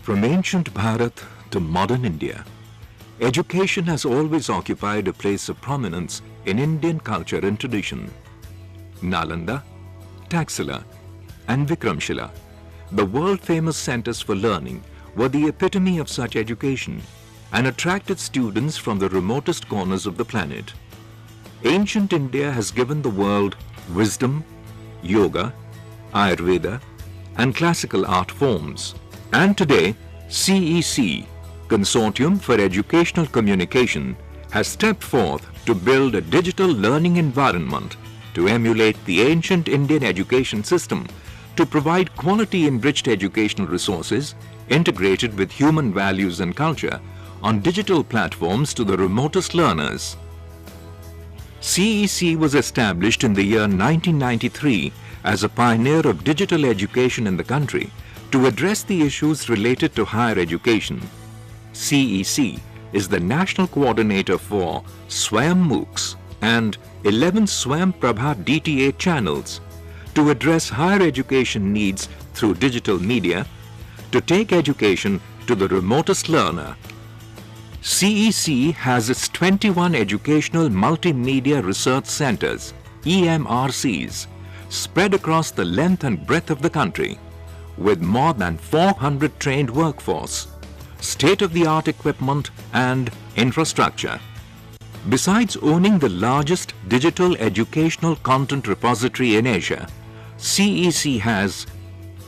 From ancient Bharat to modern India, education has always occupied a place of prominence in Indian culture and tradition. Nalanda, Taxila, and Vikramshila, the world-famous centers for learning, were the epitome of such education and attracted students from the remotest corners of the planet. Ancient India has given the world wisdom, yoga, Ayurveda, and classical art forms. And today, CEC, Consortium for Educational Communication, has stepped forth to build a digital learning environment to emulate the ancient Indian education system, to provide quality-enriched educational resources integrated with human values and culture on digital platforms to the remotest learners. CEC was established in the year 1993 as a pioneer of digital education in the country to address the issues related to higher education. CEC is the national coordinator for Swayam MOOCs and 11 Swayam Prabha DTA channels to address higher education needs through digital media, to take education to the remotest learner. CEC has its 21 educational multimedia research centers, EMRCs, spread across the length and breadth of the country, with more than 400 trained workforce, state-of-the-art equipment and infrastructure. Besides owning the largest digital educational content repository in Asia, CEC has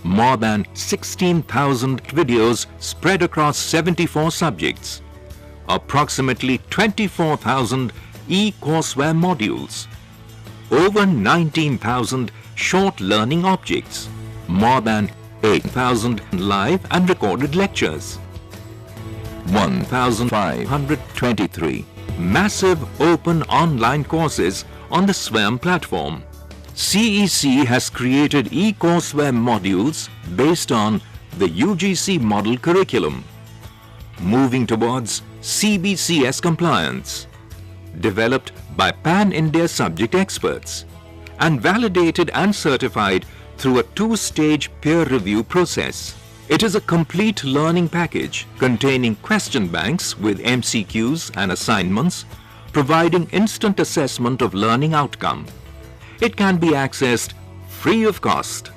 more than 16,000 videos spread across 74 subjects, approximately 24,000 e-courseware modules, over 19,000 short learning objects, more than 8,000 live and recorded lectures, 1,523 massive open online courses on the Swayam platform. CEC has created e-courseware modules based on the UGC model curriculum, moving towards CBCS compliance, developed by Pan-India subject experts, and validated and certified through a two-stage peer review process. It is a complete learning package containing question banks with MCQs and assignments, providing instant assessment of learning outcome. It can be accessed free of cost.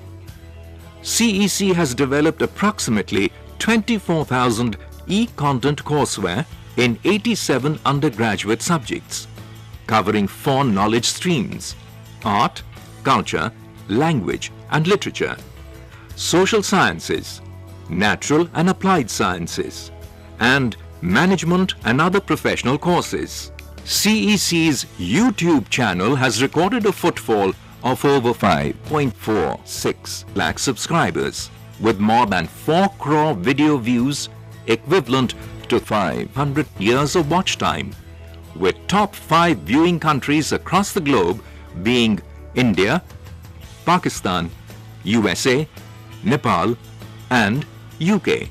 CEC has developed approximately 24,000 e-content courseware in 87 undergraduate subjects, covering 4 knowledge streams: art, culture, language and literature, social sciences, natural and applied sciences, and management and other professional courses. CEC's YouTube channel has recorded a footfall of over 5.46 lakh subscribers, with more than 4 crore video views equivalent to 500 years of watch time, with top 5 viewing countries across the globe being India, Pakistan, USA, Nepal and UK.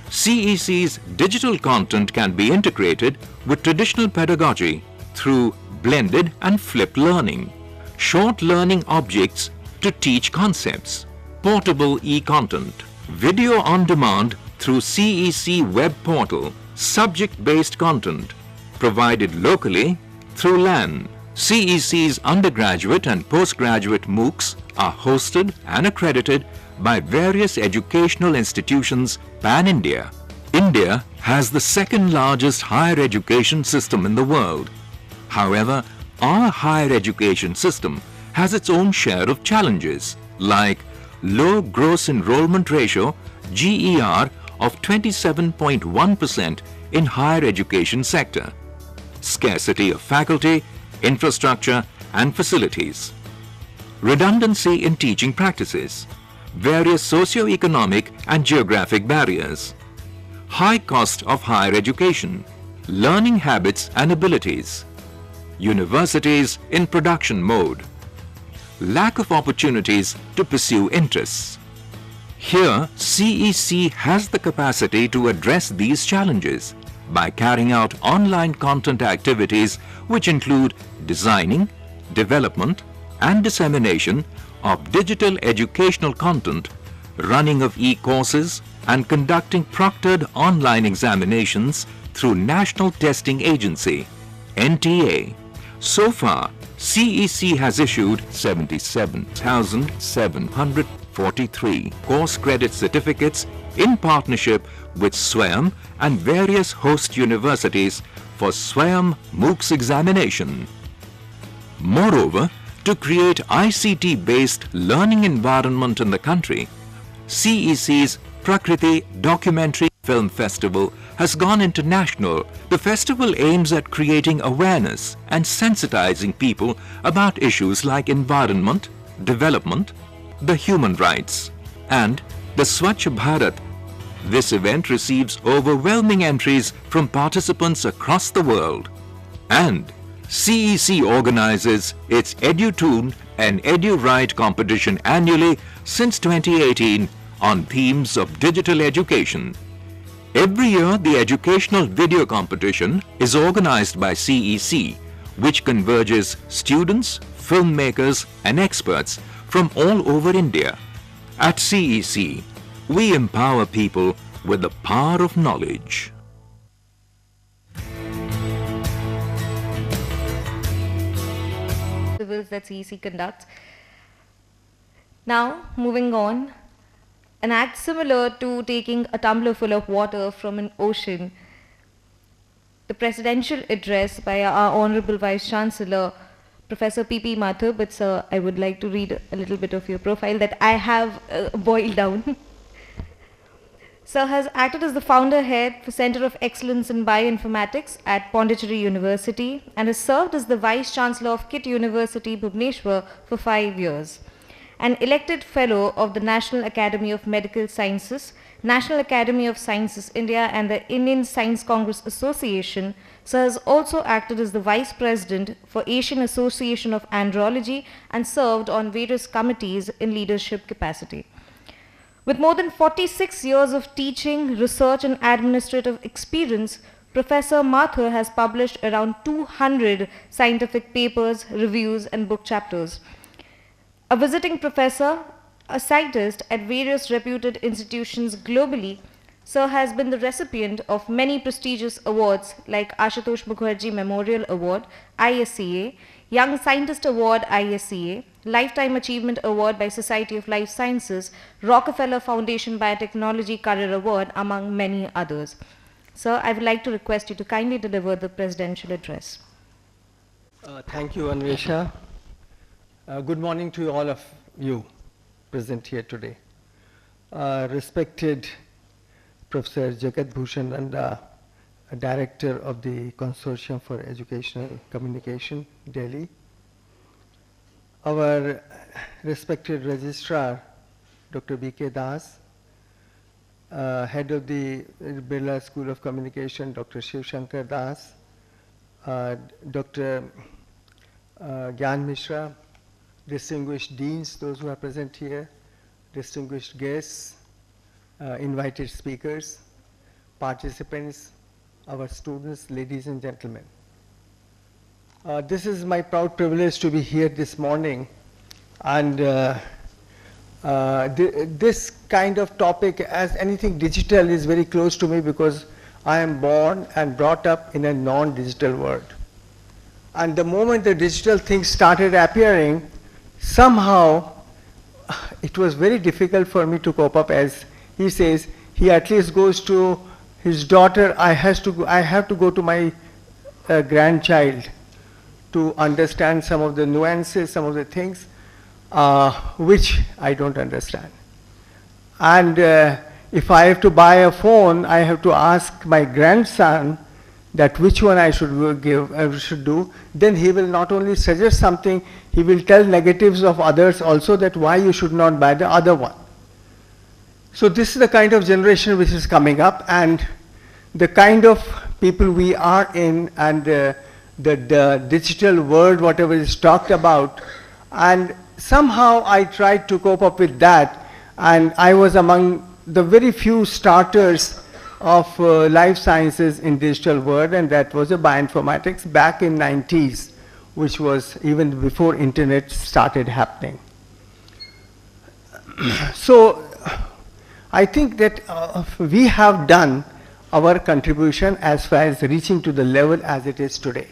CEC's digital content can be integrated with traditional pedagogy through blended and flipped learning, short learning objects to teach concepts, portable e-content, video on demand through CEC web portal, subject-based content provided locally through LAN. CEC's undergraduate and postgraduate MOOCs are hosted and accredited by various educational institutions pan-India. India has the second largest higher education system in the world. However, our higher education system has its own share of challenges, like low gross enrollment ratio GER of 27.1% in higher education sector, scarcity of faculty, infrastructure and facilities, redundancy in teaching practices, various socio-economic and geographic barriers, high cost of higher education, learning habits and abilities, universities in production mode, lack of opportunities to pursue interests. Here, CEC has the capacity to address these challenges by carrying out online content activities which include designing, development and dissemination of digital educational content, running of e-courses and conducting proctored online examinations through National Testing Agency, NTA. So far, CEC has issued 77,743 course credit certificates in partnership with SWAYAM and various host universities for SWAYAM MOOCs examination. Moreover, to create ICT-based learning environment in the country, CEC's Prakriti Documentary Film Festival has gone international. The festival aims at creating awareness and sensitizing people about issues like environment, development, the human rights, and the Swachh Bharat. This event receives overwhelming entries from participants across the world, and CEC organizes its EduTune and EduRide competition annually since 2018 on themes of digital education. Every year, the educational video competition is organized by CEC, which converges students, filmmakers and experts from all over India. At CEC, we empower people with the power of knowledge. Festivals that CEC conducts. Now, moving on, an act similar to taking a tumbler full of water from an ocean. The presidential address by our Honorable Vice Chancellor, Professor P.P. Mathur, but sir, I would like to read a little bit of your profile that I have boiled down. Sir has acted as the founder head for Center of Excellence in Bioinformatics at Pondicherry University and has served as the Vice Chancellor of KIT University, Bhubaneswar for 5 years. An elected fellow of the National Academy of Medical Sciences, National Academy of Sciences India and the Indian Science Congress Association, Sir has also acted as the Vice President for Asian Association of Andrology and served on various committees in leadership capacity. With more than 46 years of teaching, research and administrative experience, Professor Mathur has published around 200 scientific papers, reviews and book chapters. A visiting professor A scientist at various reputed institutions globally, Sir has been the recipient of many prestigious awards like Ashutosh Mukherjee Memorial Award, ISCA, Young Scientist Award, ISCA, Lifetime Achievement Award by Society of Life Sciences, Rockefeller Foundation Biotechnology Career Award, among many others. Sir, I would like to request you to kindly deliver the presidential address. Thank you, Anvesha. Good morning to all of you present here today. Respected Professor Jagat Bhushan Nanda, Director of the Consortium for Educational Communication, Delhi. Our respected Registrar, Dr. B.K. Das, Head of the Birla School of Communication, Dr. Shiv Shankar Das, Dr. Gyan Mishra, distinguished deans, those who are present here, distinguished guests, invited speakers, participants, our students, ladies and gentlemen. This is my proud privilege to be here this morning, and this kind of topic, as anything digital, is very close to me because I am born and brought up in a non-digital world. And the moment the digital things started appearing, somehow it was very difficult for me to cope up. As he says, he at least goes to his daughter, I have to go to my grandchild to understand some of the nuances, some of the things which I don't understand. And if I have to buy a phone, I have to ask my grandson that which one I should do. Then he will not only suggest something, he will tell negatives of others also, that why you should not buy the other one. So this is the kind of generation which is coming up, and the kind of people we are in, and the digital world, whatever is talked about. And somehow I tried to cope up with that, and I was among the very few starters of life sciences in digital world, and that was a bioinformatics back in 90s, which was even before internet started happening. So I think that we have done our contribution as far as reaching to the level as it is today.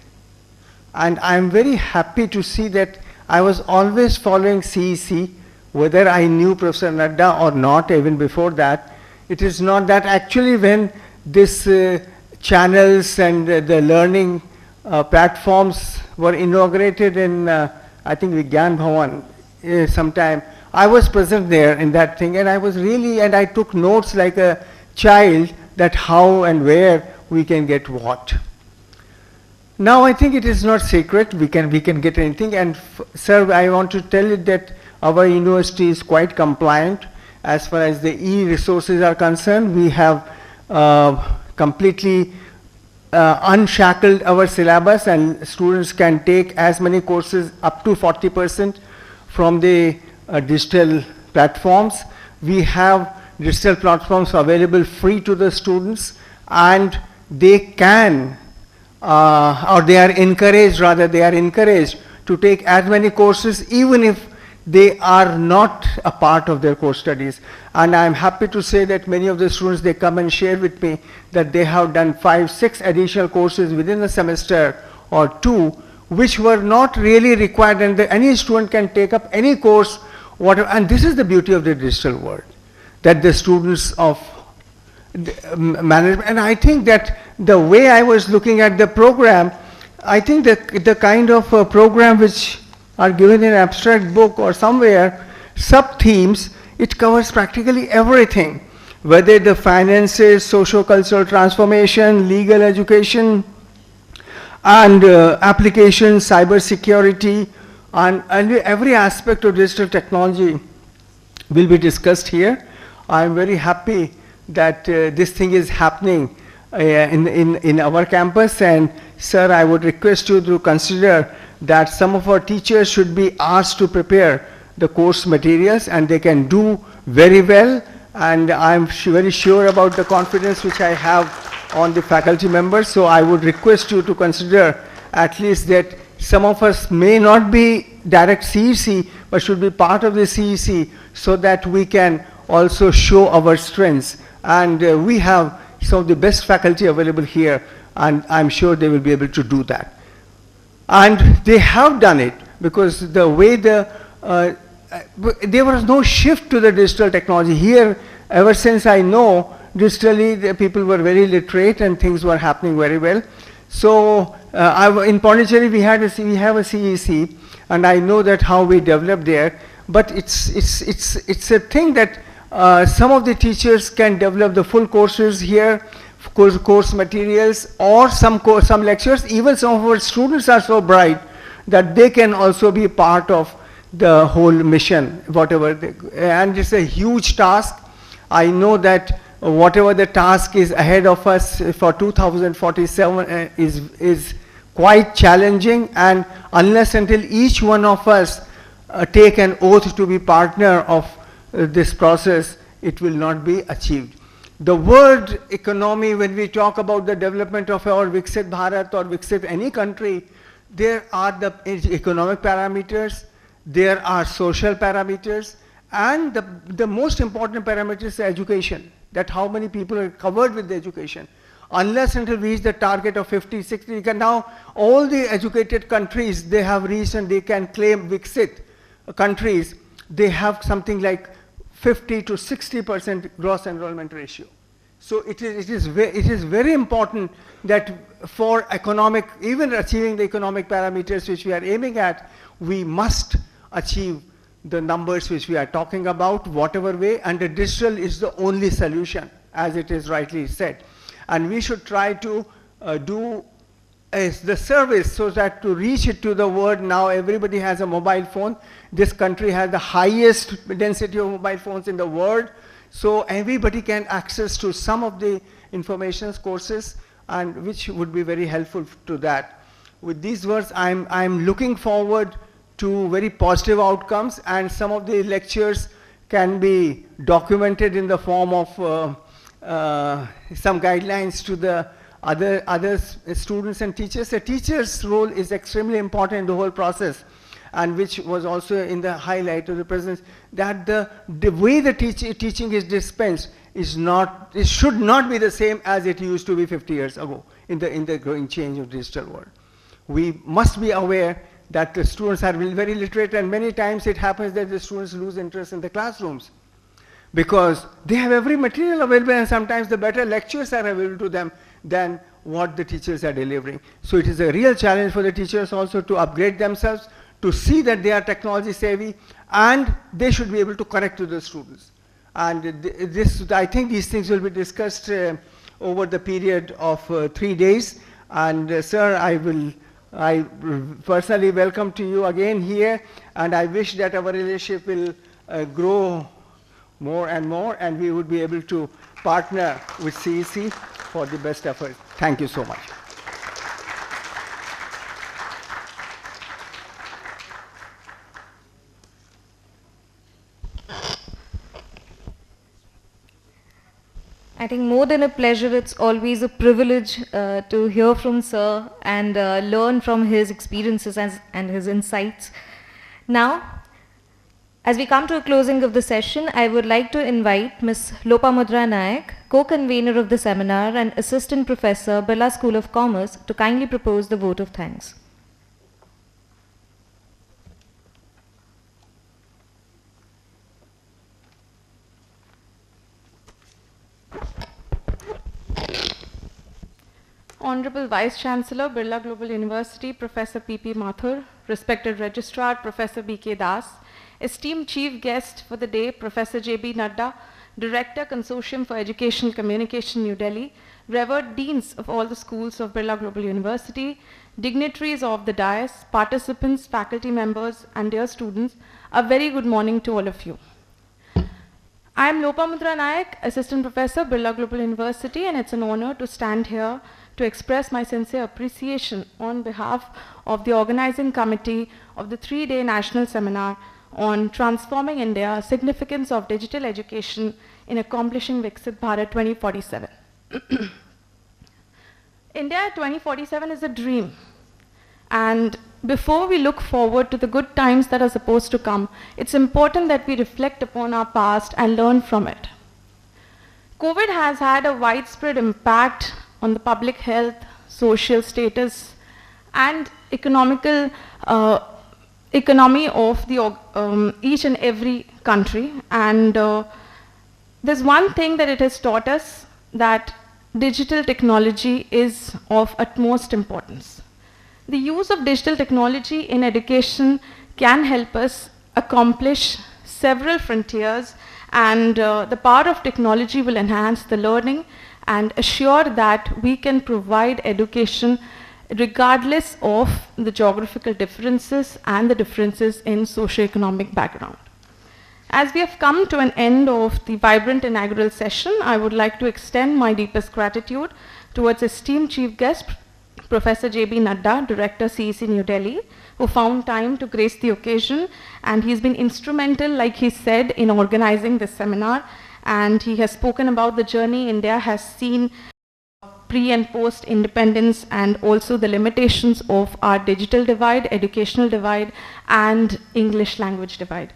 And I'm very happy to see that I was always following CEC, whether I knew Professor Nadda or not, even before that. It is not that actually when this channels and the learning platforms were inaugurated in, I think, Vigyan Bhavan sometime, I was present there in that thing, and I was really, and I took notes like a child that how and where we can get what. Now I think it is not secret, we can get anything, and sir, I want to tell you that our university is quite compliant as far as the e-resources are concerned. We have completely unshackled our syllabus, and students can take as many courses up to 40% from the digital platforms. We have digital platforms available free to the students, and they can or they are encouraged to take as many courses even if they are not a part of their course studies. And I'm happy to say that many of the students, they come and share with me that they have done 5-6 additional courses within a semester or two, which were not really required, and any student can take up any course, whatever. And this is the beauty of the digital world, that the students of management, and I think that the way I was looking at the program, I think that the kind of program which are given in abstract book or somewhere, sub-themes, it covers practically everything, whether the finances, socio-cultural transformation, legal education, and application, cyber security, and every aspect of digital technology will be discussed here. I am very happy that this thing is happening in our campus, and sir, I would request you to consider that some of our teachers should be asked to prepare the course materials, and they can do very well, and I'm very sure about the confidence which I have on the faculty members. So I would request you to consider at least that some of us may not be direct CEC, but should be part of the CEC so that we can also show our strengths. And we have some of the best faculty available here, and I'm sure they will be able to do that. And they have done it, because the way there was no shift to the digital technology. Here, ever since I know, digitally the people were very literate and things were happening very well. So in Pondicherry we have a CEC, and I know that how we developed there. But it's a thing that some of the teachers can develop the full courses here, course materials, or some lectures. Even some of our students are so bright that they can also be part of the whole mission, whatever. And it's a huge task. I know that whatever the task is ahead of us for 2047 is quite challenging, and unless until each one of us take an oath to be partner of this process, it will not be achieved. The word economy, when we talk about the development of our Viksit Bharat or Viksit any country, there are the economic parameters, there are social parameters, and the most important parameter is education, that how many people are covered with the education. Unless until we reach the target of 50, 60, now all the educated countries, they have reached and they can claim Viksit countries, they have something like 50 to 60% gross enrollment ratio. So it is very important that for economic, even achieving the economic parameters which we are aiming at, we must achieve the numbers which we are talking about, whatever way, and the digital is the only solution, as it is rightly said. And we should try to do the service so that to reach it to the world. Now everybody has a mobile phone. This country has the highest density of mobile phones in the world. So everybody can access to some of the information courses, and which would be very helpful to that. With these words, I'm looking forward to very positive outcomes, and some of the lectures can be documented in the form of some guidelines to the other students and teachers. The teacher's role is extremely important in the whole process, and which was also in the highlight of the presence, that the way the teaching is dispensed is not, it should not be the same as it used to be 50 years ago in the growing change of digital world. We must be aware that the students are very literate, and many times it happens that the students lose interest in the classrooms because they have every material available, and sometimes the better lectures are available to them than what the teachers are delivering. So it is a real challenge for the teachers also to upgrade themselves, to see that they are technology savvy, and they should be able to correct to the students. And I think these things will be discussed over the period of 3 days. And sir, I personally welcome to you again here, and I wish that our relationship will grow more and more, and we would be able to partner with CEC for the best effort. Thank you so much. I think more than a pleasure, it's always a privilege to hear from Sir and learn from his experiences and his insights. Now, as we come to a closing of the session, I would like to invite Ms. Lopamudra Nayak, co-convener of the seminar and Assistant Professor, Birla School of Commerce, to kindly propose the vote of thanks. Honorable Vice Chancellor, Birla Global University, Professor P.P. Mathur, respected Registrar, Professor B.K. Das, esteemed Chief Guest for the day, Professor J.B. Nadda, Director, Consortium for Educational Communication, New Delhi, revered Deans of all the schools of Birla Global University, dignitaries of the dais, participants, faculty members, and dear students, a very good morning to all of you. I am Lopamudra Nayak, Assistant Professor, Birla Global University, and it's an honor to stand here to express my sincere appreciation on behalf of the organizing committee of the 3-day national seminar on transforming India, significance of digital education in accomplishing Viksit Bharat 2047. India 2047 is a dream, and before we look forward to the good times that are supposed to come, it's important that we reflect upon our past and learn from it. COVID has had a widespread impact on the public health, social status, and economy of the each and every country. And there's one thing that it has taught us, that digital technology is of utmost importance. The use of digital technology in education can help us accomplish several frontiers, and the power of technology will enhance the learning and assure that we can provide education regardless of the geographical differences and the differences in socioeconomic background. As we have come to an end of the vibrant inaugural session, I would like to extend my deepest gratitude towards esteemed chief guest, Professor J.B. Nadda, Director, CEC New Delhi, who found time to grace the occasion, and he's been instrumental, like he said, in organizing this seminar, and he has spoken about the journey India has seen pre and post independence, and also the limitations of our digital divide, educational divide, and English language divide.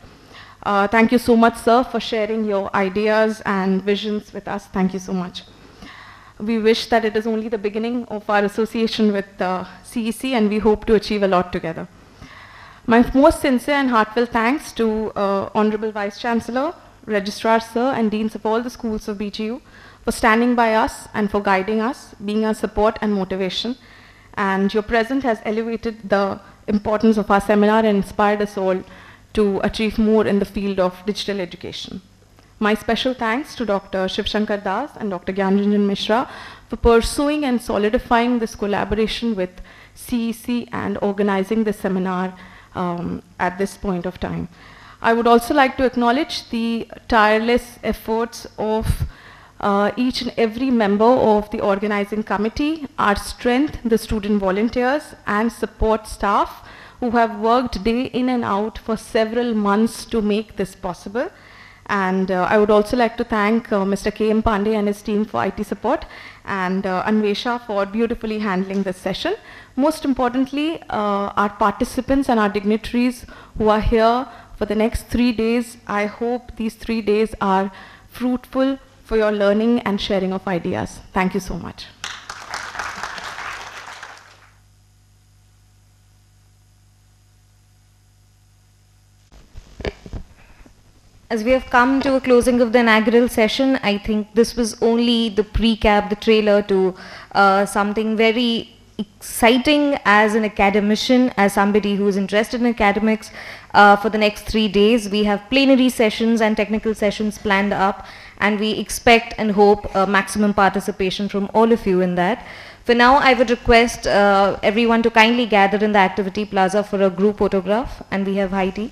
Thank you so much, sir, for sharing your ideas and visions with us. Thank you so much. We wish that it is only the beginning of our association with CEC, and we hope to achieve a lot together. My most sincere and heartfelt thanks to Honorable Vice Chancellor, Registrar Sir, and Deans of all the schools of BGU for standing by us and for guiding us, being our support and motivation. And your presence has elevated the importance of our seminar and inspired us all to achieve more in the field of digital education. My special thanks to Dr. Shiv Shankar Das and Dr. Gyanranjan Mishra for pursuing and solidifying this collaboration with CEC and organizing this seminar at this point of time. I would also like to acknowledge the tireless efforts of each and every member of the organizing committee, our strength, the student volunteers and support staff who have worked day in and out for several months to make this possible. And I would also like to thank Mr. K.M. Pandey and his team for IT support, and Anvesha for beautifully handling this session. Most importantly, our participants and our dignitaries who are here for the next 3 days. I hope these 3 days are fruitful for your learning and sharing of ideas. Thank you so much. As we have come to a closing of the inaugural session, I think this was only the pre-cap, the trailer to something very exciting as an academician, as somebody who is interested in academics. For the next 3 days, we have plenary sessions and technical sessions planned up, and we expect and hope maximum participation from all of you in that. For now, I would request everyone to kindly gather in the activity plaza for a group photograph, and we have high tea.